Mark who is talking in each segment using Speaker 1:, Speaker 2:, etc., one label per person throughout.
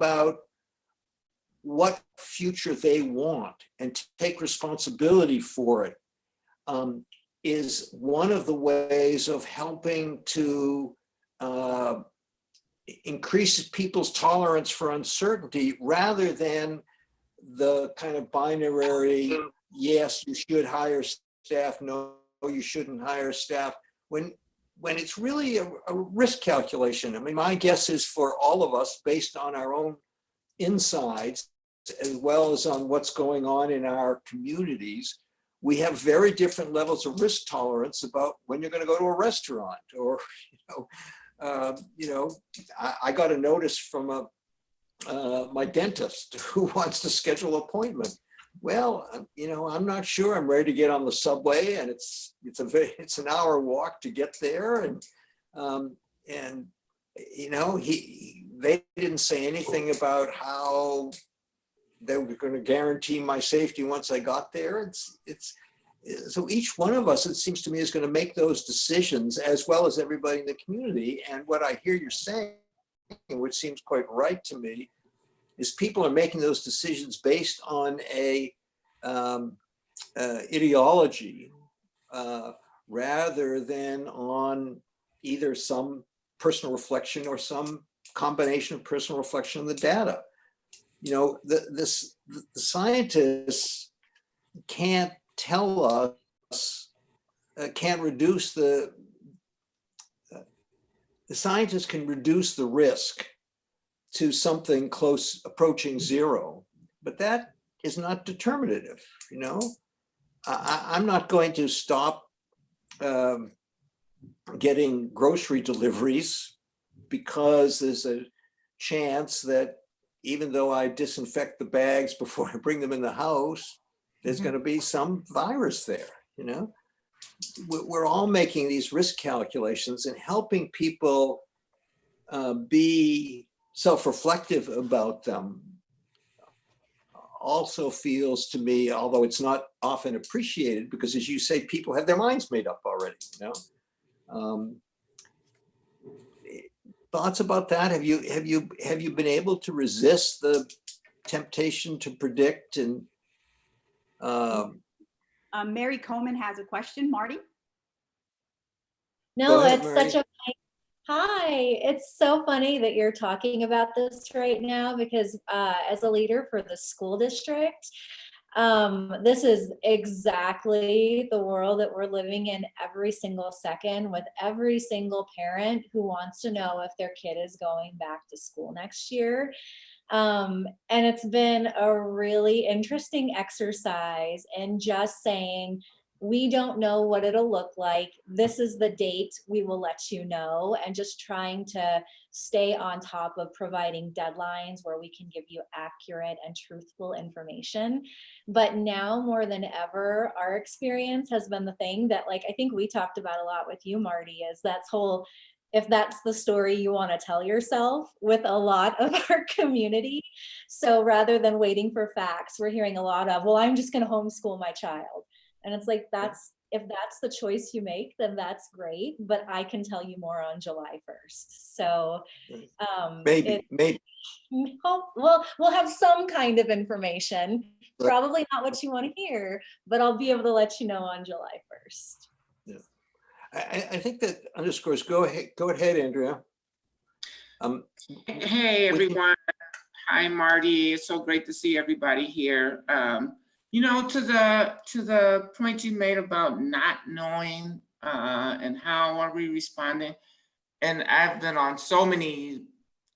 Speaker 1: about what future they want and take responsibility for it is one of the ways of helping to increase people's tolerance for uncertainty, rather than the kind of binary, yes, you should hire staff, no, you shouldn't hire staff, when it's really a risk calculation. I mean, my guess is for all of us, based on our own insides, as well as on what's going on in our communities, we have very different levels of risk tolerance about when you're going to go to a restaurant, or, I got a notice from my dentist who wants to schedule an appointment. Well, I'm not sure I'm ready to get on the subway, and it's an hour walk to get there, they didn't say anything about how they were going to guarantee my safety once I got there. So each one of us, it seems to me, is going to make those decisions, as well as everybody in the community. And what I hear you're saying, which seems quite right to me, is people are making those decisions based on a ideology rather than on either some personal reflection or some combination of personal reflection of the data. The scientists can't tell us, can't reduce the scientists can reduce the risk to something close approaching zero, but that is not determinative. I'm not going to stop getting grocery deliveries because there's a chance that even though I disinfect the bags before I bring them in the house, there's going to be some virus there. We're all making these risk calculations, and helping people be self-reflective about them also feels to me, although it's not often appreciated, because as you say, people have their minds made up already. Thoughts about that? Have you been able to resist the temptation to predict? And
Speaker 2: Mary Coleman has a question. Marty?
Speaker 3: No,
Speaker 1: ahead,
Speaker 3: it's
Speaker 1: Mary.
Speaker 3: such a hi. It's so funny that you're talking about this right now, because as a leader for the school district, this is exactly the world that we're living in every single second, with every single parent who wants to know if their kid is going back to school next year. And it's been a really interesting exercise in just saying, we don't know what it'll look like. This is the date, we will let you know, and just trying to stay on top of providing deadlines where we can give you accurate and truthful information. But now more than ever, our experience has been the thing that, like, I think we talked about a lot with you, Marty, is that's whole, if that's the story you want to tell yourself, with a lot of our community. So rather than waiting for facts, we're hearing a lot of, well, I'm just going to homeschool my child. And it's like, if that's the choice you make, then that's great. But I can tell you more on July 1st. So
Speaker 1: maybe.
Speaker 3: We'll have some kind of information. Probably not what you want to hear, but I'll be able to let you know on July 1st.
Speaker 1: Yeah. I think that underscores, go ahead, Andrea.
Speaker 4: Hey, everyone. Hi, Marty. It's so great to see everybody here. To the point you made about not knowing and how are we responding, and I've been on so many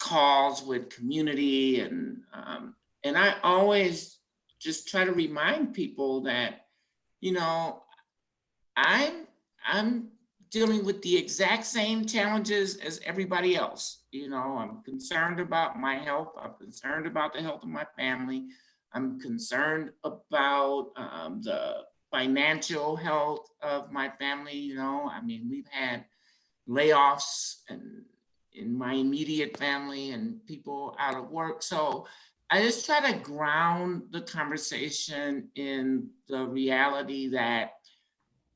Speaker 4: calls with community, and I always just try to remind people that, I'm dealing with the exact same challenges as everybody else. I'm concerned about my health. I'm concerned about the health of my family. I'm concerned about the financial health of my family. We've had layoffs in my immediate family and people out of work. So I just try to ground the conversation in the reality that,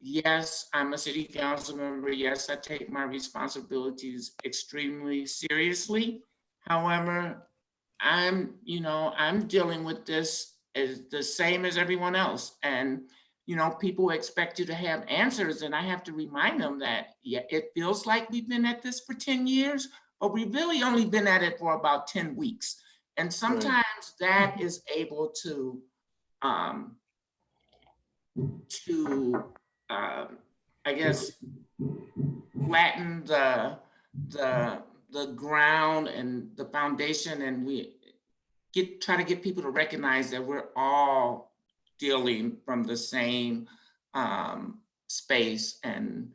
Speaker 4: yes, I'm a city council member. Yes, I take my responsibilities extremely seriously. However, I'm dealing with this as the same as everyone else. And, people expect you to have answers, and I have to remind them that, yeah, it feels like we've been at this for 10 years, but we've really only been at it for about 10 weeks. And sometimes that is able to, um, I guess, flatten the ground and the foundation, and we try to get people to recognize that we're all dealing from the same space, and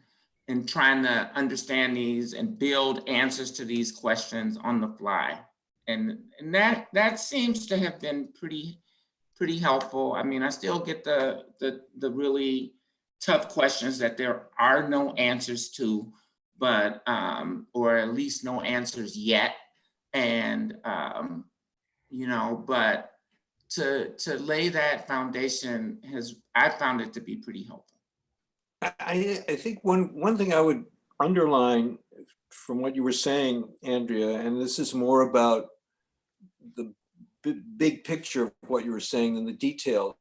Speaker 4: trying to understand these and build answers to these questions on the fly. And that seems to have been pretty helpful. I mean, I still get the really tough questions that there are no answers to, but or at least no answers yet. And but to lay that foundation I found it to be pretty helpful.
Speaker 1: I think one thing I would underline from what you were saying, Andrea, and this is more about the big picture of what you were saying than the details.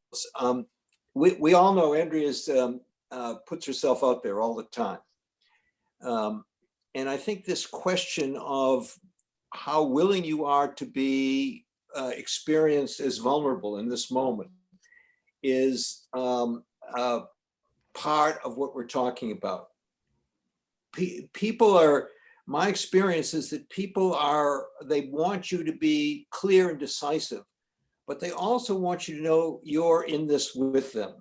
Speaker 1: We all know Andrea's puts herself out there all the time. And I think this question of how willing you are to be experienced as vulnerable in this moment is part of what we're talking about. My experience is that they want you to be clear and decisive, but they also want you to know you're in this with them.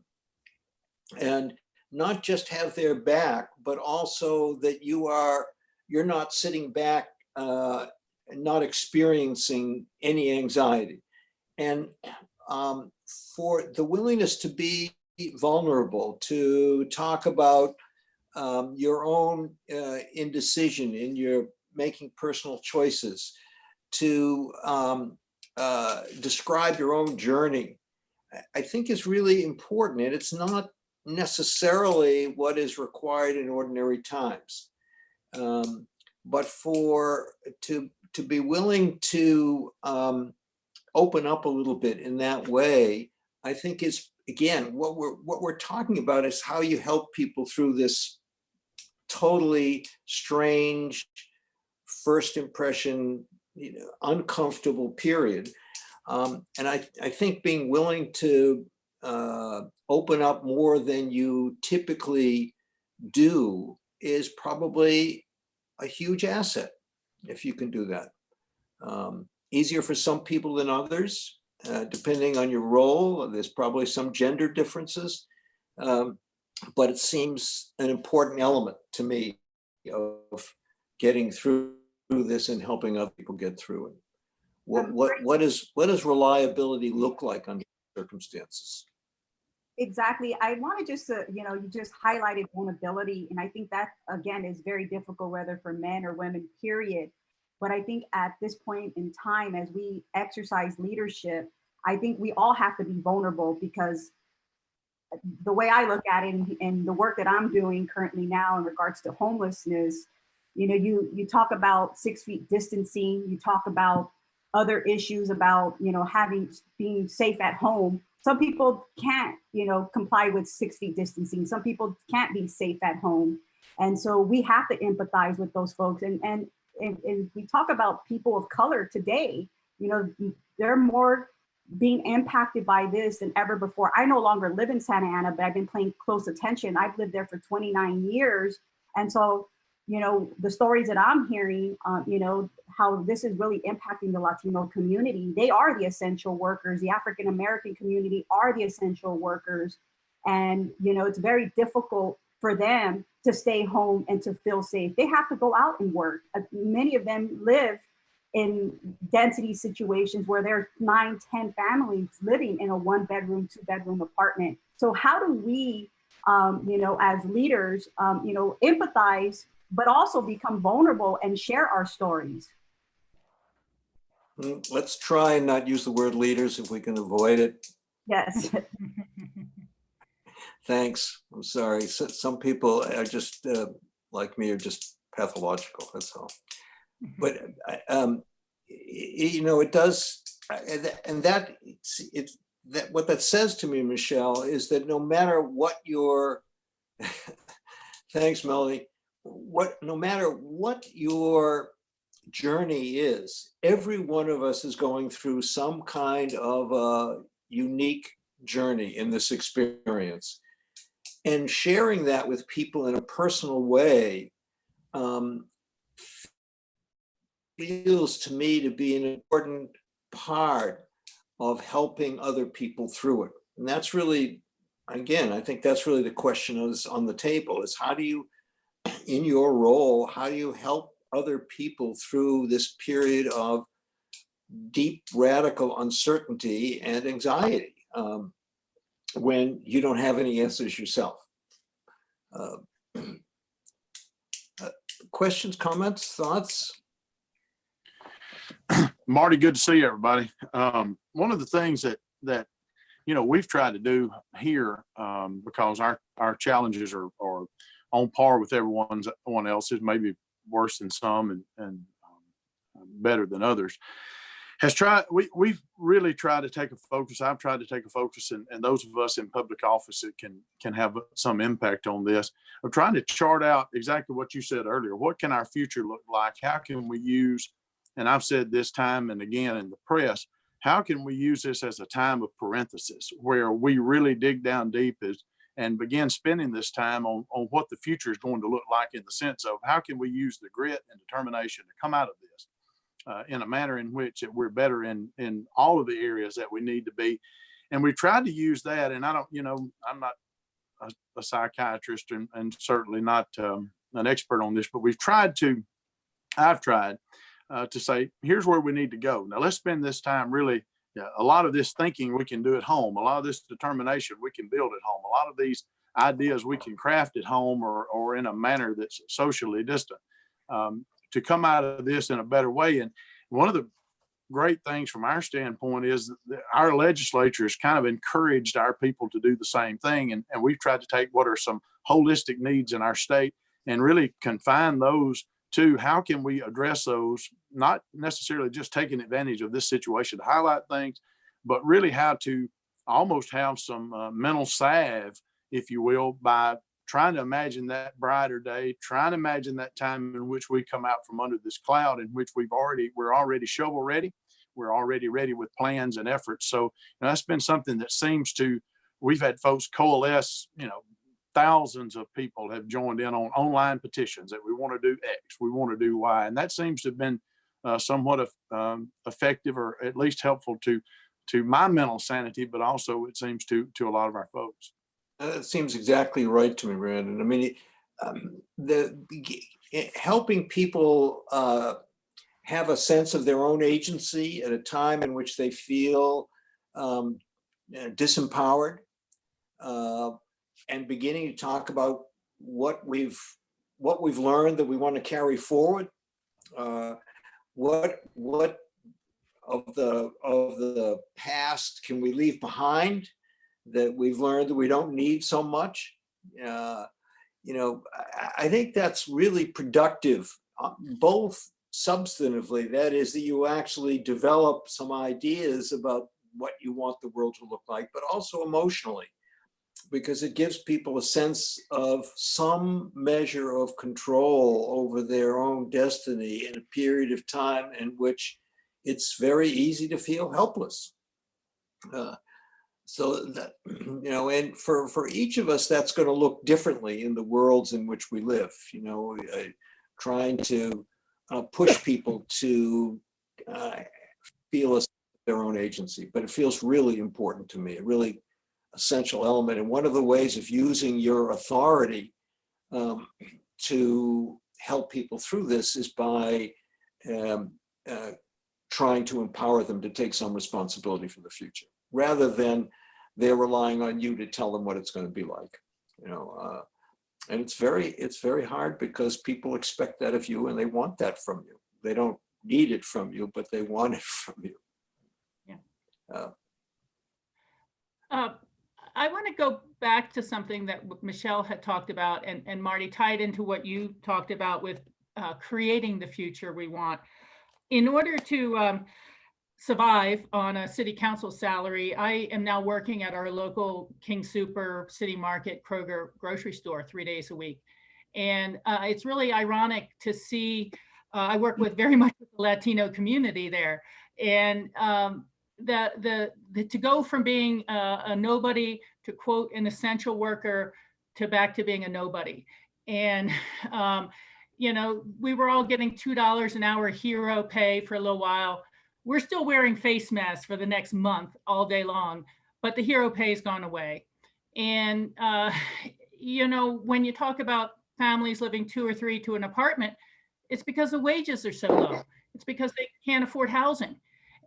Speaker 1: And not just have their back, but also that you're not sitting back, not experiencing any anxiety. And for the willingness to be vulnerable, to talk about your own indecision in your making personal choices, to describe your own journey, I think is really important. And it's not necessarily what is required in ordinary times. But to be willing to open up a little bit in that way, I think is, again, what we're talking about is how you help people through this totally strange first impression, uncomfortable period. And I think being willing to open up more than you typically do is probably a huge asset if you can do that. Easier for some people than others, depending on your role. There's probably some gender differences, but it seems an important element to me of getting through this and helping other people get through it. What does reliability look like under circumstances?
Speaker 2: Exactly. I want to just, you just highlighted vulnerability. And I think that, again, is very difficult, whether for men or women, period. But I think at this point in time, as we exercise leadership, I think we all have to be vulnerable, because the way I look at it and the work that I'm doing currently now in regards to homelessness, you talk about 6 feet distancing, you talk about other issues about, being safe at home. Some people can't, comply with 6 feet distancing. Some people can't be safe at home. And so we have to empathize with those folks. And we talk about people of color today, they're more being impacted by this than ever before. I no longer live in Santa Ana, but I've been paying close attention. I've lived there for 29 years. And so, the stories that I'm hearing, how this is really impacting the Latino community. They are the essential workers. The African-American community are the essential workers. And, it's very difficult for them to stay home and to feel safe. They have to go out and work. Many of them live in density situations where there are 9, 10 families living in a 1-bedroom, 2-bedroom apartment. So how do we, as leaders, empathize, but also become vulnerable and share our stories?
Speaker 1: Let's try and not use the word leaders if we can avoid it.
Speaker 2: Yes.
Speaker 1: Thanks. I'm sorry. Some people are just like me, are just pathological. That's all. But it does, and that it's that what that says to me, Michelle, is that no matter what your thanks, Melody, no matter what your journey is, every one of us is going through some kind of a unique journey in this experience, and sharing that with people in a personal way feels to me to be an important part of helping other people through it. And that's really, again, I think that's really the question is on the table, is how do you, in your role, how do you help other people through this period of deep, radical uncertainty and anxiety when you don't have any answers yourself? Questions, comments, thoughts?
Speaker 5: Marty, good to see everybody. One of the things that we've tried to do here, because our challenges are on par with everyone else's, maybe worse than some and better than others, we've really tried to take a focus. I've tried to take a focus, and those of us in public office that can have some impact on this, of trying to chart out exactly what you said earlier. What can our future look like? How can we use, and I've said this time and again in the press, how can we use this as a time of parenthesis where we really dig down deep and begin spending this time on what the future is going to look like, in the sense of how can we use the grit and determination to come out of this in a manner in which we're better in all of the areas that we need to be. And we tried to use that, and I don't, I'm not a psychiatrist and certainly not an expert on this, but I've tried to say, here's where we need to go. Now let's spend this time really, a lot of this thinking we can do at home. A lot of this determination we can build at home. A lot of these ideas we can craft at home or in a manner that's socially distant, to come out of this in a better way. And one of the great things from our standpoint is that our legislature has kind of encouraged our people to do the same thing. And we've tried to take what are some holistic needs in our state and really confine those to how can we address those, not necessarily just taking advantage of this situation to highlight things, but really how to almost have some mental salve, if you will, by trying to imagine that brighter day, trying to imagine that time in which we come out from under this cloud, in which we're already shovel ready. We're already ready with plans and efforts. So that's been something that we've had folks coalesce, thousands of people have joined in on online petitions that we want to do X, we want to do Y. And that seems to have been somewhat effective, or at least helpful to my mental sanity, but also it seems to a lot of our folks.
Speaker 1: That seems exactly right to me, Brandon. I mean, helping people have a sense of their own agency at a time in which they feel disempowered, and beginning to talk about what we've learned that we want to carry forward. What of the past can we leave behind that we've learned that we don't need so much? I think that's really productive, both substantively, that is, that you actually develop some ideas about what you want the world to look like, but also emotionally, because it gives people a sense of some measure of control over their own destiny in a period of time in which it's very easy to feel helpless. So that, and for each of us, that's going to look differently in the worlds in which we live, trying to push people to feel their own agency. But it feels really important to me, a really essential element. And one of the ways of using your authority to help people through this is by trying to empower them to take some responsibility for the future, rather than they're relying on you to tell them what it's going to be like, and it's very hard, because people expect that of you and they want that from you. They don't need it from you, but they want it from you.
Speaker 6: Yeah. I want to go back to something that Michelle had talked about, and Marty, tied into what you talked about with creating the future we want. in order to survive on a city council salary, I am now working at our local King Super City Market Kroger grocery store 3 days a week. And it's really ironic to see, I work with very much with the Latino community there. And to go from being a nobody to quote an essential worker to back to being a nobody. And you know, we were all getting $2 an hour hero pay for a little while. We're still wearing face masks for the next month all day long, but the hero pay has gone away. And you know, when you talk about families living 2 or 3 to an apartment, it's because the wages are so low. It's because they can't afford housing.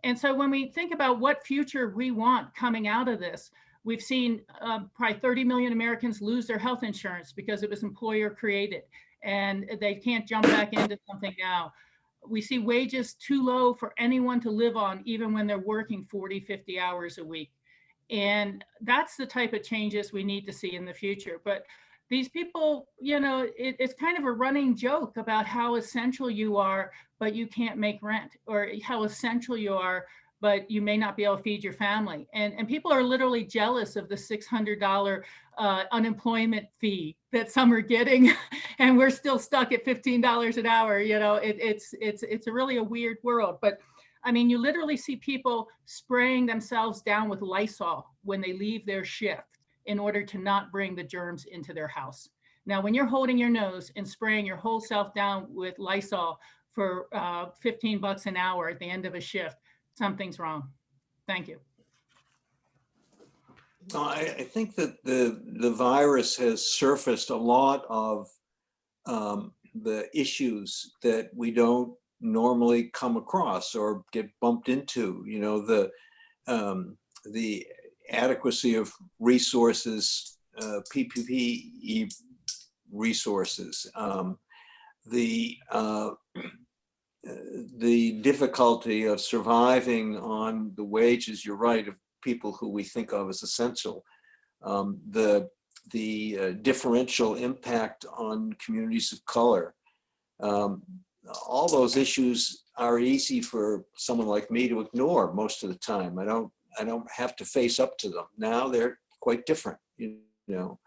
Speaker 6: And so when we think about what future we want coming out of this, we've seen probably 30 million Americans lose their health insurance because it was employer created and they can't jump back into something now. We see wages too low for anyone to live on, even when they're working 40, 50 hours a week. And that's the type of changes we need to see in the future. But these people, you know, it's kind of a running joke about how essential you are, but you can't make rent, or how essential you are, but you may not be able to feed your family. And people are literally jealous of the $600 unemployment fee that some are getting, and we're still stuck at $15 an hour. You know, it's really a weird world. But I mean, you literally see people spraying themselves down with Lysol when they leave their shift in order to not bring the germs into their house. Now, when you're holding your nose and spraying your whole self down with Lysol for $15 an hour at the end of a shift, something's wrong. Thank you.
Speaker 1: I think that the virus has surfaced a lot of the issues that we don't normally come across or get bumped into. You know, the adequacy of resources, PPE resources, the difficulty of surviving on the wages, you're right, of people who we think of as essential, the differential impact on communities of color. All those issues are easy for someone like me to ignore most of the time. I don't have to face up to them. Now they're quite different, you know.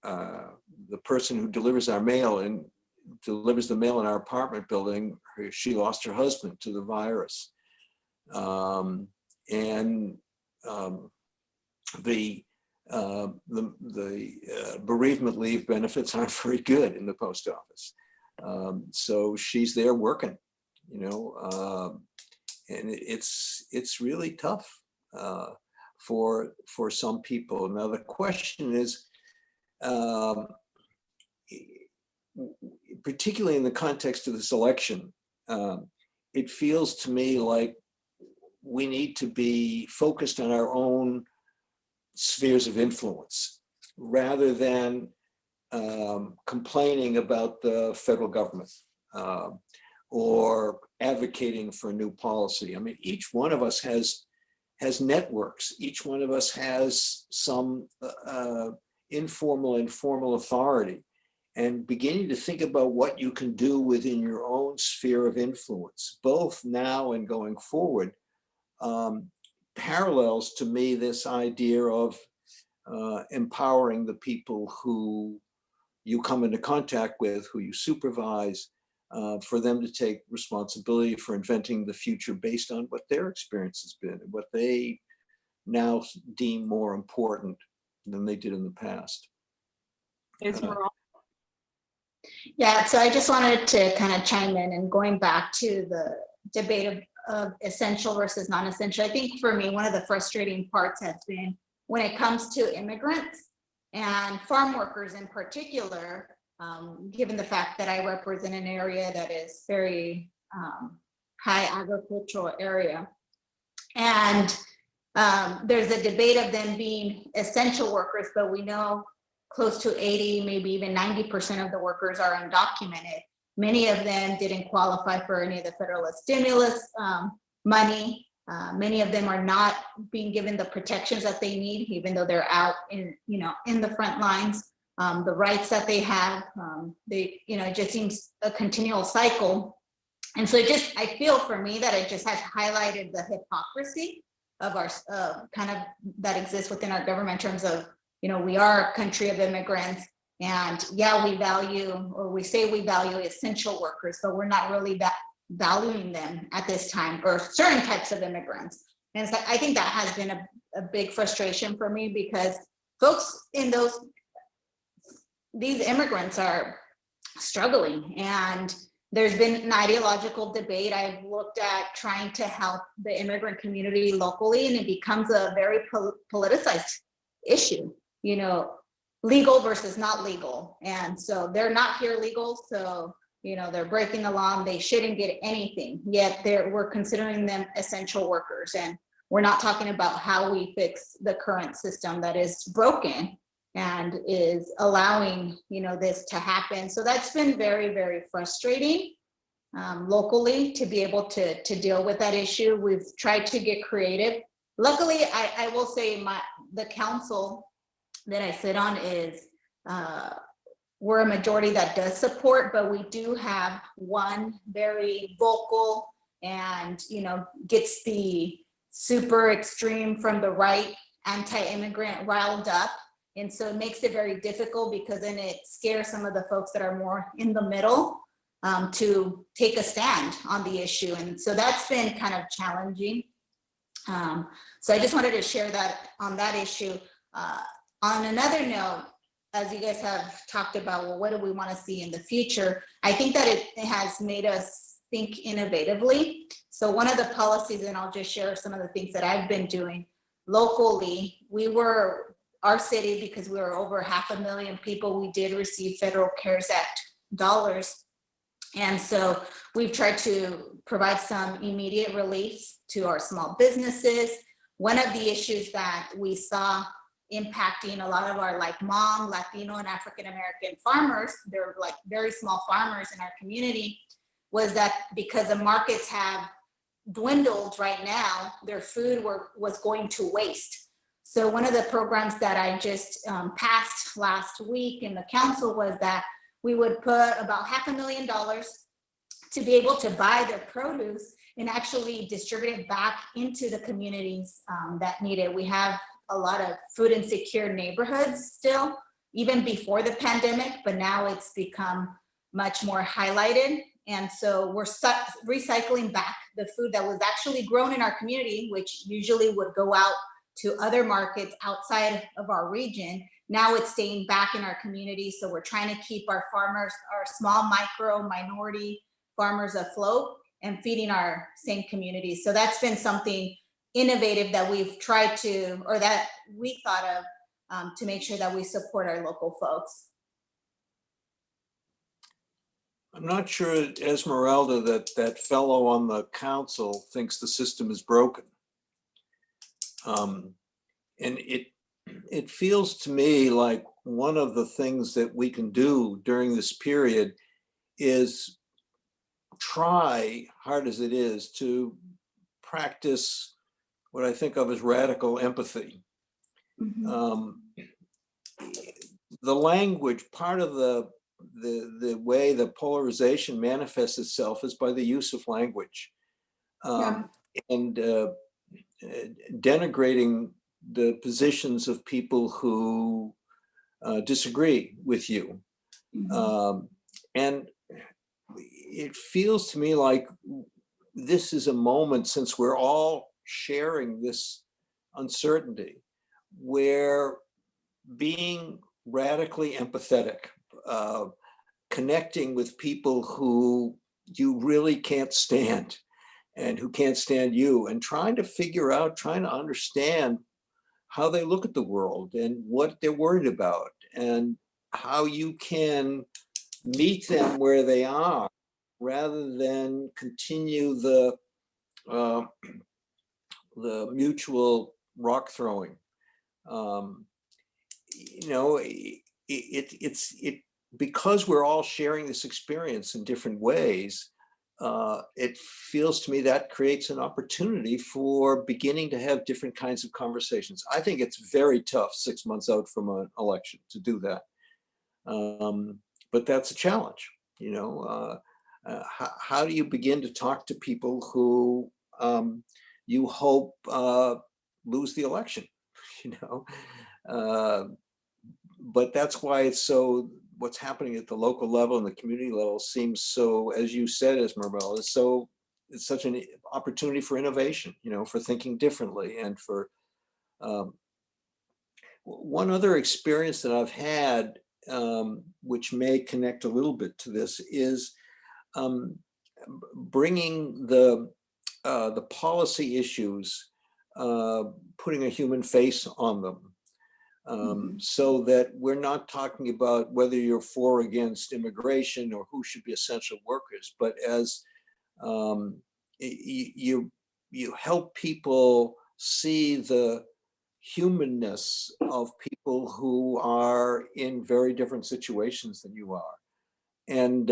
Speaker 1: The person who delivers our mail and delivers the mail in our apartment building, she lost her husband to the virus. The bereavement leave benefits aren't very good in the post office. So she's there working, you know, and it's really tough for some people. Now the question is, particularly in the context of this election, it feels to me like we need to be focused on our own spheres of influence rather than complaining about the federal government or advocating for new policy. I mean, each one of us has networks. Each one of us has some informal and formal authority, and beginning to think about what you can do within your own sphere of influence, both now and going forward, parallels to me this idea of empowering the people who you come into contact with, who you supervise, for them to take responsibility for inventing the future based on what their experience has been and what they now deem more important than they did in the past.
Speaker 7: Yeah, so I just wanted to kind of chime in, and going back to the debate of essential versus non-essential. I think for me, one of the frustrating parts has been when it comes to immigrants and farm workers in particular, given the fact that I represent an area that is very high agricultural area. And there's a debate of them being essential workers, but we know close to 80, maybe even 90% of the workers are undocumented. Many of them didn't qualify for any of the federal stimulus money. Many of them are not being given the protections that they need, even though they're out in the front lines. the rights that they have. It just seems a continual cycle. And so I feel for me that it just has highlighted the hypocrisy of our kind of that exists within our government in terms of, we are a country of immigrants, and yeah, we value, or we say we value essential workers, but we're not really valuing them at this time, or certain types of immigrants. And so I think that has been a big frustration for me, because folks in these immigrants are struggling, and there's been an ideological debate. I've looked at trying to help the immigrant community locally, and it becomes a very politicized issue, legal versus not legal. And so they're not here legal, so they're breaking the law, and they shouldn't get anything, yet we're considering them essential workers. And we're not talking about how we fix the current system that is broken and is allowing this to happen. So that's been very, very frustrating locally to be able to deal with that issue. We've tried to get creative. Luckily, I will say the council that I sit on is we're a majority that does support, but we do have one very vocal and gets the super extreme from the right anti-immigrant riled up. And so it makes it very difficult, because then it scares some of the folks that are more in the middle to take a stand on the issue. And so that's been kind of challenging. So I just wanted to share that on that issue. On another note, as you guys have talked about, well, what do we want to see in the future? I think that it has made us think innovatively. So one of the policies, and I'll just share some of the things that I've been doing locally, our city, because we were over 500,000 people, we did receive Federal CARES Act dollars. And so we've tried to provide some immediate relief to our small businesses. One of the issues that we saw impacting a lot of our Hmong, Latino, and African-American farmers, they're very small farmers in our community, was that because the markets have dwindled right now, their food was going to waste. So one of the programs that I just passed last week in the council was that we would put about $500,000 to be able to buy their produce and actually distribute it back into the communities that need it. We have a lot of food insecure neighborhoods still, even before the pandemic, but now it's become much more highlighted. And so we're recycling back the food that was actually grown in our community, which usually would go out to other markets outside of our region. Now it's staying back in our community. So we're trying to keep our farmers, our small minority farmers afloat and feeding our same communities. So that's been something innovative that we've tried to, or that we thought of to make sure that we support our local folks.
Speaker 1: I'm not sure, Esmeralda, that fellow on the council thinks the system is broken. And it feels to me like one of the things that we can do during this period is try, hard as it is, to practice what I think of as radical empathy. Mm-hmm. The language, part of the way the polarization manifests itself is by the use of language, and denigrating the positions of people who disagree with you. Mm-hmm. And it feels to me like this is a moment, since we're all sharing this uncertainty, where being radically empathetic, connecting with people who you really can't stand and who can't stand you, and trying to understand how they look at the world and what they're worried about, and how you can meet them where they are rather than continue the mutual rock throwing. Because we're all sharing this experience in different ways, it feels to me that creates an opportunity for beginning to have different kinds of conversations. I think it's very tough 6 months out from an election to do that. But that's a challenge, you know. How do you begin to talk to people who you hope lose the election, you know? But that's why it's so, what's happening at the local level and the community level seems so, as you said, Esmeralda, it's such an opportunity for innovation, you know, for thinking differently. And for one other experience that I've had, which may connect a little bit to this, is bringing the policy issues, putting a human face on them. So that we're not talking about whether you're for or against immigration or who should be essential workers, but as you help people see the humanness of people who are in very different situations than you are. And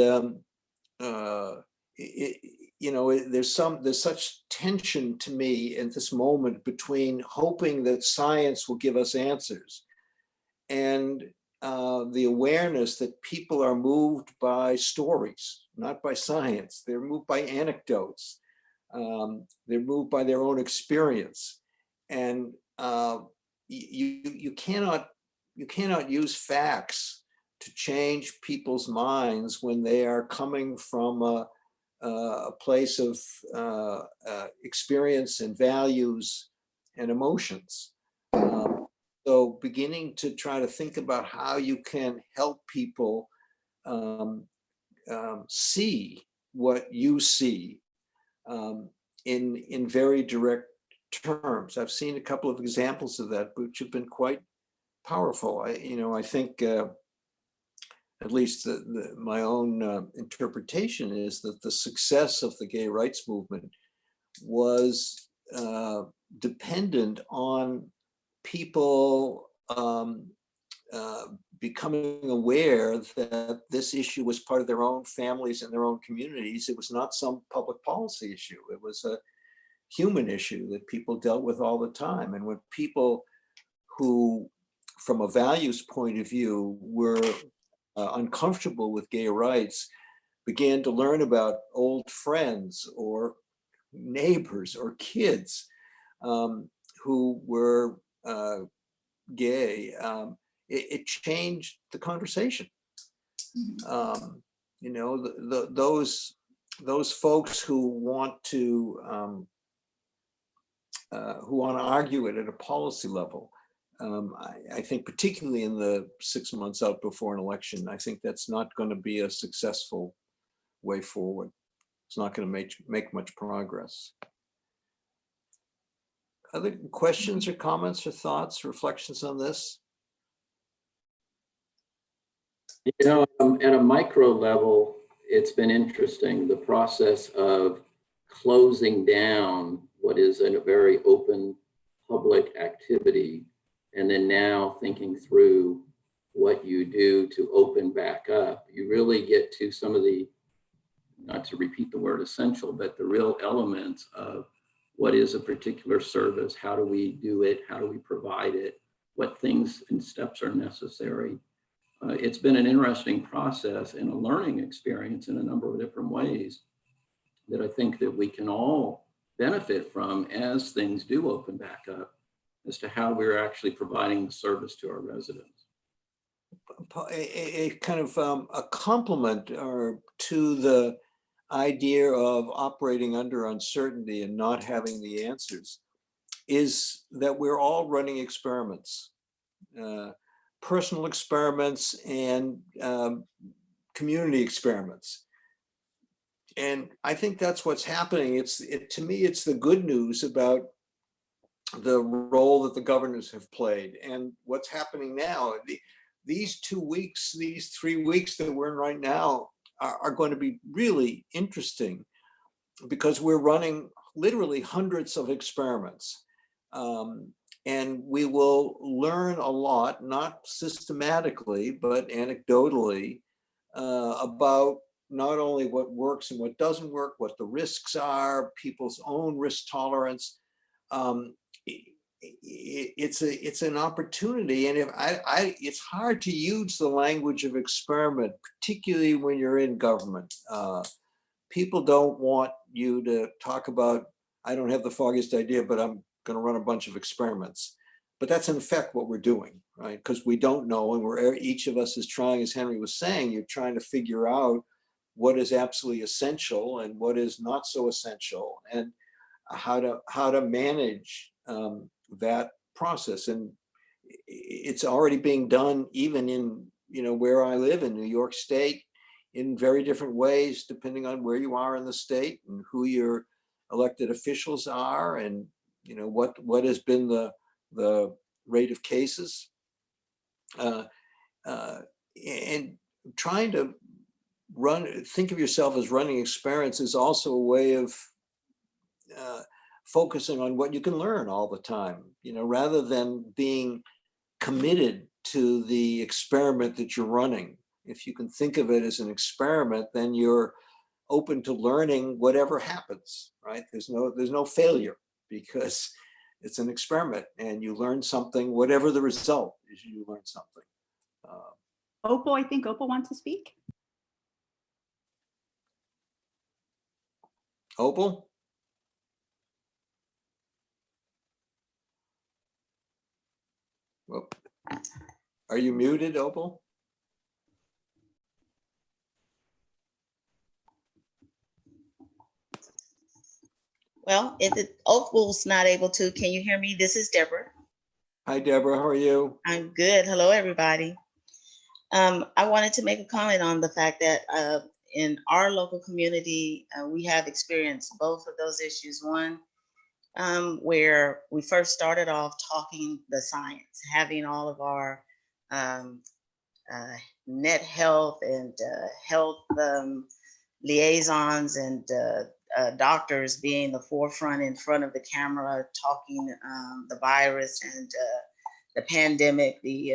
Speaker 1: you know, there's such tension to me at this moment between hoping that science will give us answers and the awareness that people are moved by stories, not by science. They're moved by anecdotes. They're moved by their own experience. And you cannot use facts to change people's minds when they are coming from a place of experience and values and emotions. So beginning to try to think about how you can help people see what you see in very direct terms. I've seen a couple of examples of that, which have been quite powerful. I think at least my own interpretation is that the success of the gay rights movement was dependent on people becoming aware that this issue was part of their own families and their own communities. It was not some public policy issue. It was a human issue that people dealt with all the time. And when people who, from a values point of view, were uncomfortable with gay rights, began to learn about old friends or neighbors or kids who were gay, it changed the conversation. You know, those folks who want to argue it at a policy level, I think particularly in the 6 months out before an election, I think that's not going to be a successful way forward. It's not going to make much progress. Other questions or comments or thoughts, reflections on this?
Speaker 8: You know, at a micro level, it's been interesting, the process of closing down what is a very open public activity, and then now thinking through what you do to open back up. You really get to some of the, not to repeat the word essential, but the real elements of what is a particular service, how do we do it, how do we provide it, what things and steps are necessary. It's been an interesting process and a learning experience in a number of different ways that I think that we can all benefit from as things do open back up, as to how we're actually providing the service to our residents.
Speaker 1: A kind of a complement to the idea of operating under uncertainty and not having the answers is that we're all running experiments, personal experiments and community experiments. And I think that's what's happening. To me, it's the good news about the role that the governors have played and what's happening now. These 2 weeks, these 3 weeks that we're in right now are going to be really interesting because we're running literally hundreds of experiments. And we will learn a lot, not systematically, but anecdotally, about not only what works and what doesn't work, what the risks are, people's own risk tolerance. it's an opportunity. And if it's hard to use the language of experiment, particularly when you're in government. People don't want you to talk about, I don't have the foggiest idea, but I'm going to run a bunch of experiments. But that's in effect what we're doing, right? Because we don't know, and each of us is trying, as Henry was saying, you're trying to figure out what is absolutely essential and what is not so essential, and how to manage that process. And it's already being done even in, where I live in New York State, in very different ways, depending on where you are in the state and who your elected officials are, and what has been the rate of cases. And trying to think of yourself as running experiments is also a way of focusing on what you can learn all the time, rather than being committed to the experiment that you're running. If you can think of it as an experiment, then you're open to learning whatever happens, right? There's no failure, because it's an experiment and you learn something, whatever the result is, you learn something.
Speaker 2: Opal, I think Opal wants to speak.
Speaker 1: Opal? Well, are you muted, Opal?
Speaker 9: Well, if Opal's not able to, can you hear me? This is Deborah.
Speaker 1: Hi, Deborah. How are you?
Speaker 9: I'm good. Hello, everybody. I wanted to make a comment on the fact that in our local community, we have experienced both of those issues. One, where we first started off talking the science, having all of our net health and health liaisons and doctors being the forefront in front of the camera, talking the virus and the pandemic, the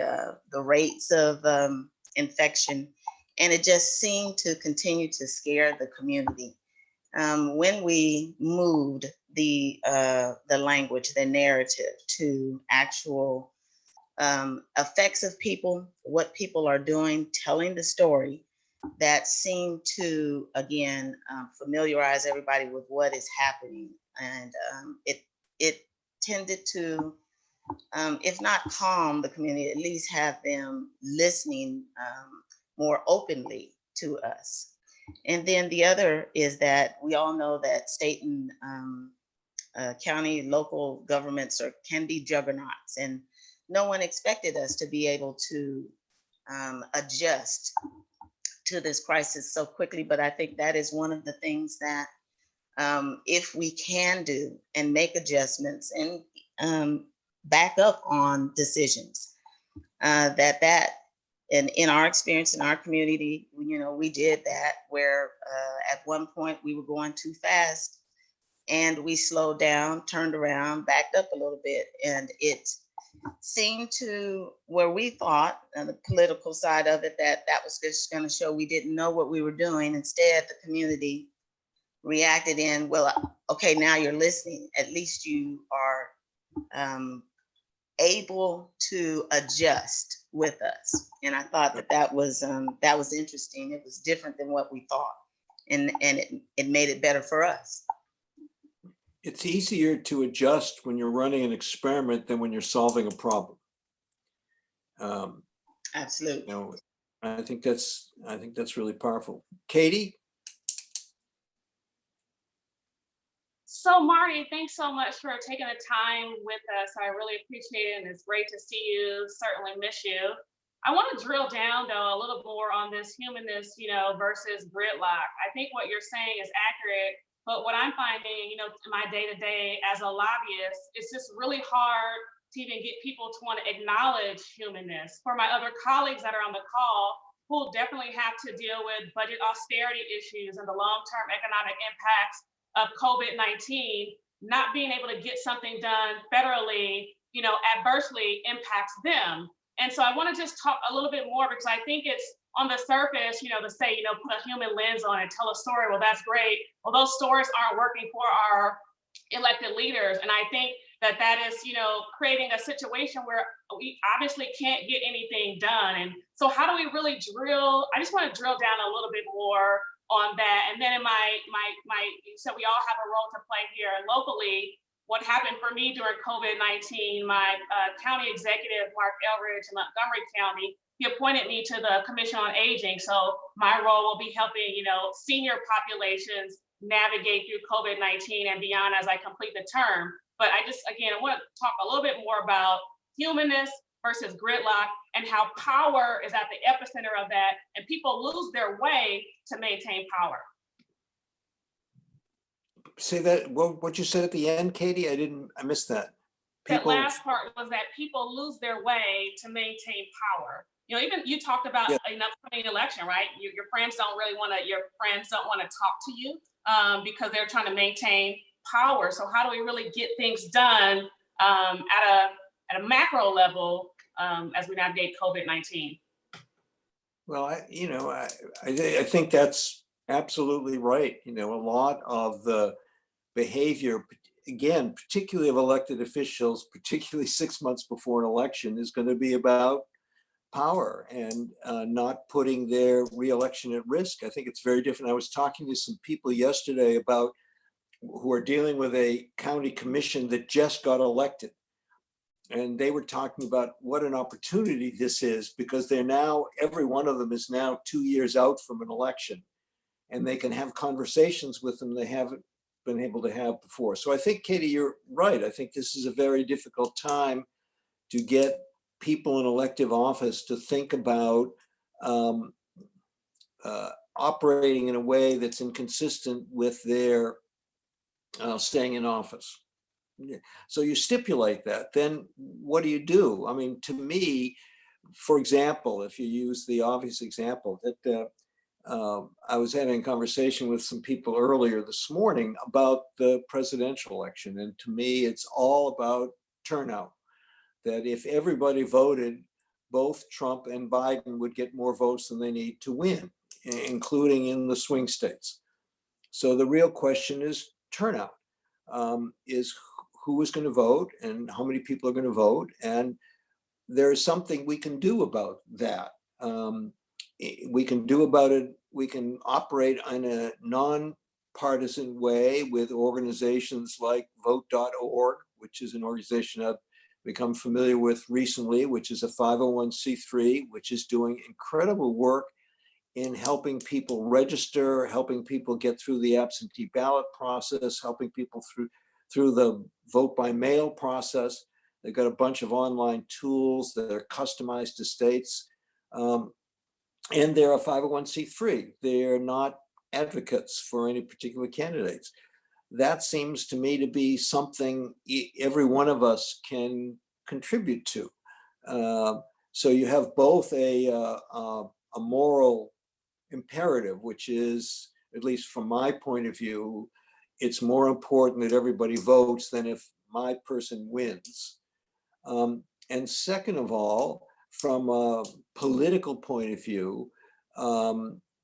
Speaker 9: rates of infection, and it just seemed to continue to scare the community. When we moved the language, the narrative, to actual effects of people, what people are doing, telling the story, that seemed to, again, familiarize everybody with what is happening. And it tended to, if not calm the community, at least have them listening more openly to us. And then the other is that we all know that state and county, local governments can be juggernauts, and no one expected us to be able to adjust to this crisis so quickly. But I think that is one of the things that if we can do and make adjustments and back up on decisions, and in our experience in our community, we did that, where at one point we were going too fast and we slowed down, turned around, backed up a little bit, and it seemed to, where we thought on the political side of it, that was just going to show we didn't know what we were doing. Instead, the community reacted in, well, okay, now you're listening. At least you are able to adjust with us. And I thought that was interesting. It was different than what we thought, and it made it better for us.
Speaker 1: It's easier to adjust when you're running an experiment than when you're solving a problem.
Speaker 9: Absolutely.
Speaker 1: I think that's really powerful. Katie?
Speaker 10: So Marty, thanks so much for taking the time with us. I really appreciate it, and it's great to see you. Certainly miss you. I want to drill down though a little more on this humanness, versus gridlock. I think what you're saying is accurate, but what I'm finding, in my day-to-day as a lobbyist, it's just really hard to even get people to want to acknowledge humanness. For my other colleagues that are on the call, who definitely have to deal with budget austerity issues and the long-term economic impacts of COVID-19, not being able to get something done federally, adversely impacts them. And so I want to just talk a little bit more, because I think it's on the surface, to say, put a human lens on it, tell a story. Well, that's great. Well, those stories aren't working for our elected leaders. And I think that is, creating a situation where we obviously can't get anything done. And so how do we really I just want to drill down a little bit more on that. And then in so we all have a role to play here locally. What happened for me during COVID-19, my county executive, Mark Elridge in Montgomery County, he appointed me to the Commission on Aging. So my role will be helping, senior populations navigate through COVID-19 and beyond as I complete the term. But I want to talk a little bit more about humanness versus gridlock and how power is at the epicenter of that, and people lose their way to maintain power.
Speaker 1: Say that, what you said at the end, Katie, I missed that.
Speaker 10: That last part was that people lose their way to maintain power. Even you talked about an upcoming election, right? Your friends don't want to talk to you because they're trying to maintain power. So how do we really get things done at a macro level as we navigate COVID-19?
Speaker 1: Well, I think that's absolutely right. A lot of the behavior, again, particularly of elected officials, particularly 6 months before an election, is going to be about power and not putting their reelection at risk. I think it's very different. I was talking to some people yesterday who are dealing with a county commission that just got elected. And they were talking about what an opportunity this is, because every one of them is now 2 years out from an election, and they can have conversations with them they haven't been able to have before. So I think, Katie, you're right. I think this is a very difficult time to get people in elective office to think about operating in a way that's inconsistent with their staying in office. So you stipulate that, then what do you do? I mean, to me, for example, if you use the obvious example that I was having a conversation with some people earlier this morning about the presidential election. And to me, it's all about turnout. That if everybody voted, both Trump and Biden would get more votes than they need to win, including in the swing states. So the real question is turnout, is who is going to vote and how many people are going to vote. And there's something we can do about that. We can do about it. We can operate in a non-partisan way with organizations like vote.org, which is an organization I've become familiar with recently, which is a 501c3, which is doing incredible work in helping people register, helping people get through the absentee ballot process, helping people through the vote by mail process. They've got a bunch of online tools that are customized to states. And they're a 501c3. They're not advocates for any particular candidates. That seems to me to be something every one of us can contribute to. So you have both a moral imperative, which is, at least from my point of view, it's more important that everybody votes than if my person wins. And second of all, from a political point of view,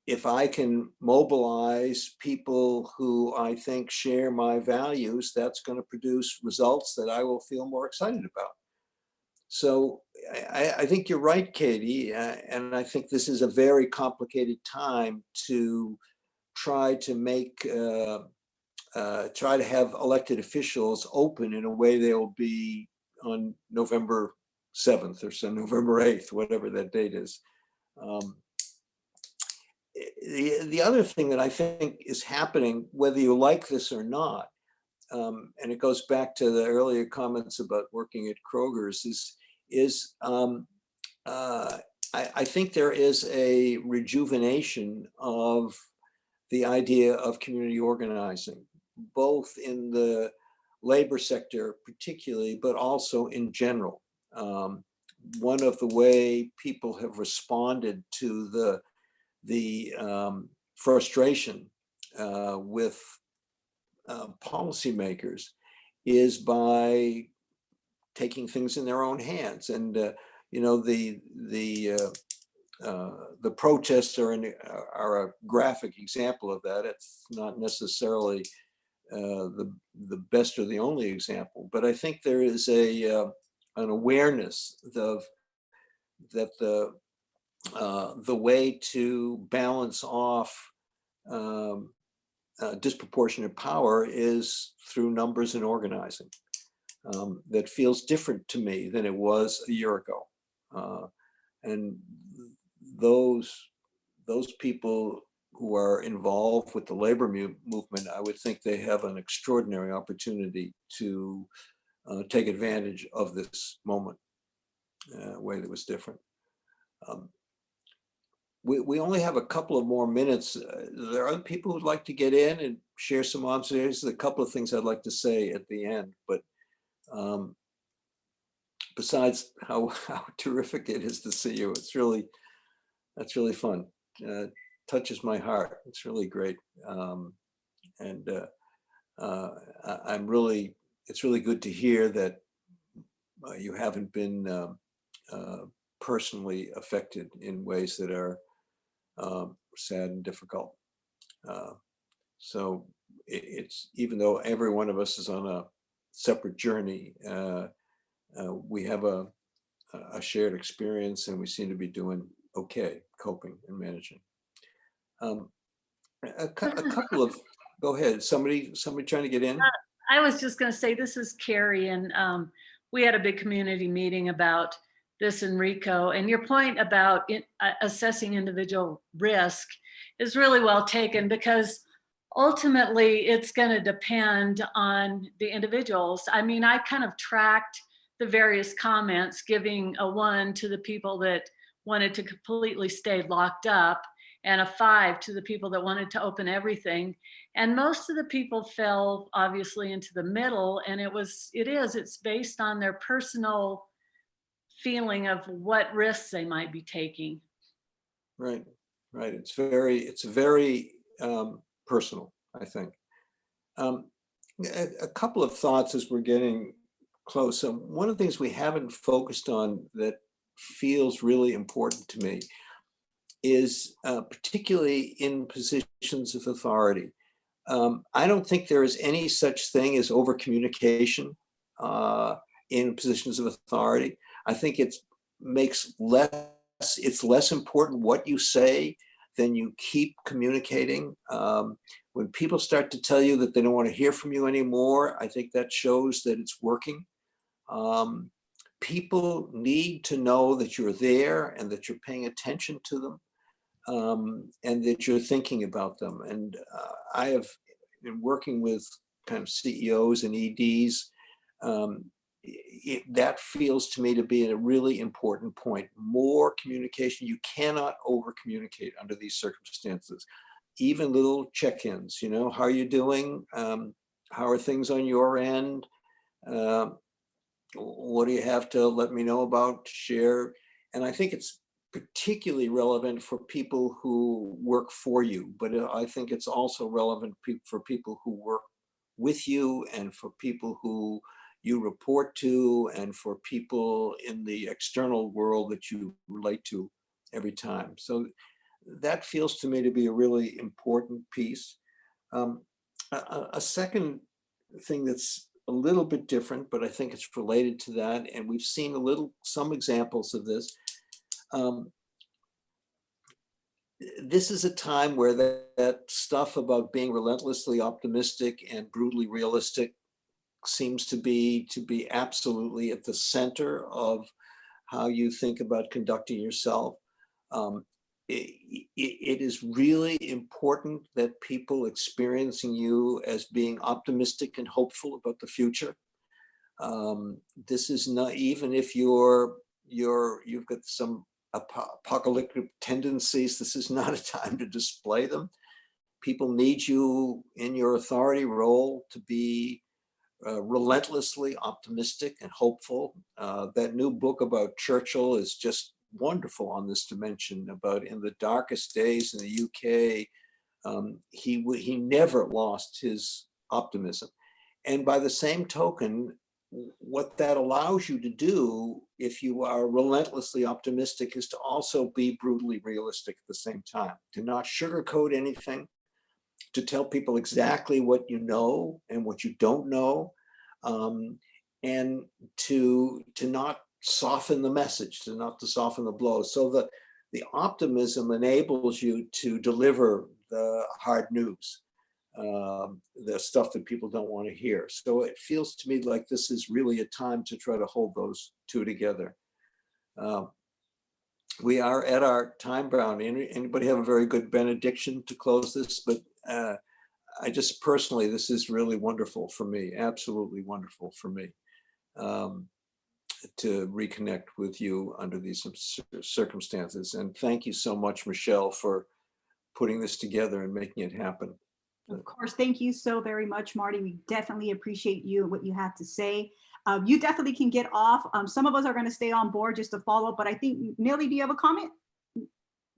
Speaker 1: if I can mobilize people who I think share my values, that's going to produce results that I will feel more excited about. So I think you're right, Katie, and I think this is a very complicated time to try to try to have elected officials open in a way they will be on November 7th or so, November 8th, whatever that date is. The other thing that I think is happening, whether you like this or not, and it goes back to the earlier comments about working at Kroger's, I think there is a rejuvenation of the idea of community organizing, both in the labor sector particularly, but also in general. One of the way people have responded to the frustration with policymakers is by taking things in their own hands. And the protests are a graphic example of that. It's not necessarily the best or the only example, but I think there is an awareness of that the way to balance off disproportionate power is through numbers and organizing. That feels different to me than it was a year ago. And those people who are involved with the labor movement, I would think they have an extraordinary opportunity to take advantage of this moment in a way that was different. We only have a couple of more minutes. There are other people who'd like to get in and share some observations. There's a couple of things I'd like to say at the end, but besides how terrific it is to see you, that's really fun. Touches my heart. It's really great. And it's really good to hear that you haven't been personally affected in ways that are sad and difficult. So it's, even though every one of us is on a separate journey, we have a shared experience, and we seem to be doing okay, coping and managing. A couple of, go ahead, somebody trying to get in?
Speaker 11: I was just going to say, this is Carrie, and we had a big community meeting about this in Rico, and your point about assessing individual risk is really well taken, because ultimately it's going to depend on the individuals. I mean, I kind of tracked the various comments, giving a 1 to the people that wanted to completely stay locked up, and a 5 to the people that wanted to open everything. And most of the people fell obviously into the middle, and it's based on their personal feeling of what risks they might be taking.
Speaker 1: Right. It's very personal, I think. A couple of thoughts as we're getting close. One of the things we haven't focused on that feels really important to me is particularly in positions of authority. I don't think there is any such thing as over communication in positions of authority. I think it's less important what you say than you keep communicating. When people start to tell you that they don't want to hear from you anymore, I think that shows that it's working. People need to know that you're there and that you're paying attention to them, and that you're thinking about them. And I have been working with kind of CEOs and EDs. That feels to me to be a really important point. More communication. You cannot over communicate under these circumstances. Even little check-ins, how are you doing? How are things on your end? What do you have to let me know about, share? And I think it's particularly relevant for people who work for you, but I think it's also relevant for people who work with you, and for people who you report to, and for people in the external world that you relate to every time. So that feels to me to be a really important piece. A second thing that's a little bit different, but I think it's related to that, and we've seen some examples of this. This is a time where that stuff about being relentlessly optimistic and brutally realistic seems to be absolutely at the center of how you think about conducting yourself. It is really important that people experiencing you as being optimistic and hopeful about the future. This is not, even if you've got some apocalyptic tendencies, this is not a time to display them. People need you in your authority role to be relentlessly optimistic and hopeful. That new book about Churchill is just wonderful on this dimension, about in the darkest days in the UK, he never lost his optimism. And by the same token, what that allows you to do, if you are relentlessly optimistic, is to also be brutally realistic at the same time, to not sugarcoat anything, to tell people exactly what you know and what you don't know, and to not soften the message, to soften the blow. So the optimism enables you to deliver the hard news, the stuff that people don't want to hear. So it feels to me like this is really a time to try to hold those two together. We are at our time bound. Anybody have a very good benediction to close this? But I just personally, this is really wonderful for me, absolutely wonderful for me, to reconnect with you under these circumstances. And thank you so much, Michelle, for putting this together and making it happen.
Speaker 2: Of course, thank you so very much, Marty. We definitely appreciate you and what you have to say. You definitely can get off. Some of us are going to stay on board just to follow up, but I think, Millie, do you have a comment?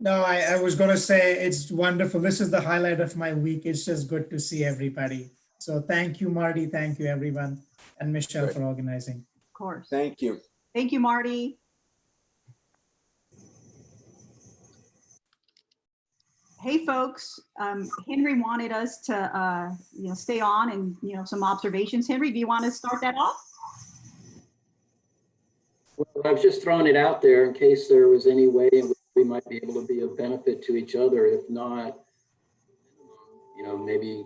Speaker 12: No, I was going to say it's wonderful. This is the highlight of my week. It's just good to see everybody. So thank you, Marty. Thank you, everyone. And Michelle for organizing.
Speaker 2: Of course.
Speaker 1: Thank you.
Speaker 2: Thank you, Marty. Hey, folks, Henry wanted us to stay on and some observations. Henry, do you want to start that off?
Speaker 8: Well, I was just throwing it out there in case there was any way in which we might be able to be of benefit to each other. If not, maybe